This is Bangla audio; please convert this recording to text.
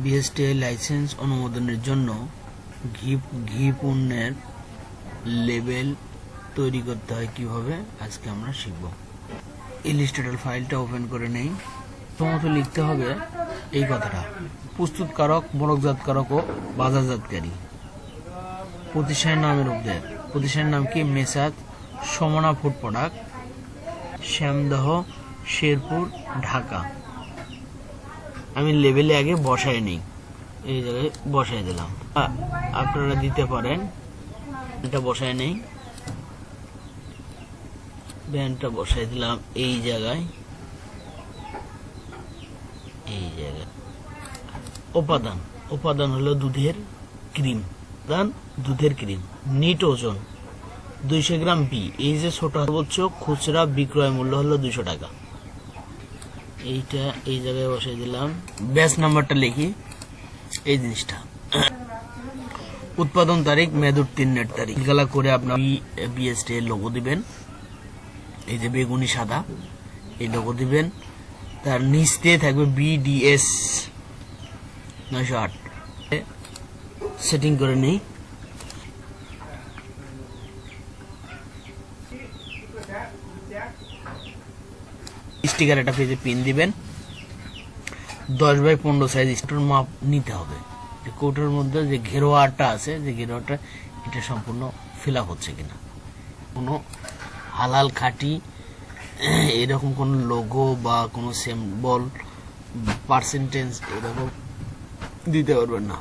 বিএসটিআই লাইসেন্স অনুমোদনের জন্য ঘি পণ্যের লেবেল তৈরি করতে হয় কিভাবে আজকে আমরা শিখব। ইলাস্ট্রেটর ফাইলটা ওপেন করে নেই। প্রথমত লিখতে হবে এই কথাটা: প্রস্তুতকারক, মোড়কজাতকারক ও বাজারজাতকারী। প্রতিষ্ঠানের নামের উল্লেখ। প্রতিষ্ঠানের নাম কি? মেসাজ সমনা ফুড প্রোডাক্ট, শ্যামদহ, শেরপুর, ঢাকা। আমি লেবেলে আগে বসায় নেই, এই জায়গায় বসায় দিলাম। আপনারা দিতে পারেন। এটা বসায় নেই, ব্যান্ডটা বসায় দিলাম এই জায়গায়। উপাদান হলো দুধের ক্রিম। দুধের ক্রিম। নিট ওজন 200 গ্রাম বি। এই যে ছোট সর্বোচ্চ খুচরা বিক্রয় মূল্য হলো 200 টাকা। এইটা এই জায়গায় বসাই দিলাম। ব্যাচ নাম্বারটা লিখি, এই জিনিসটা। উৎপাদন তারিখ মেয়াদ উত্তীর্ণের তারিখ। গালা করে আপনার বিএসটি এর লোগো দিবেন, এই যে বেগুনি সাদা, এই লোগো দিবেন। তার নিচ দিয়ে থাকবে বিডিএস 908। সেটিং করে নেই। স্টিকার একটা পেজে পিন দিবেন। 10x15 সাইজ স্টোর মাপ নিতে হবে। কোটের মধ্যে যে ঘেরোয়াটা আছে, যে ঘেরোয়াটা এটা সম্পূর্ণ ফিল আপ হচ্ছে কিনা। কোনো হালাল খাঁটি এরকম কোনো লোগো বা কোনো সিম্বল পার্সেন্টেজ এরকম দিতে পারবেন না।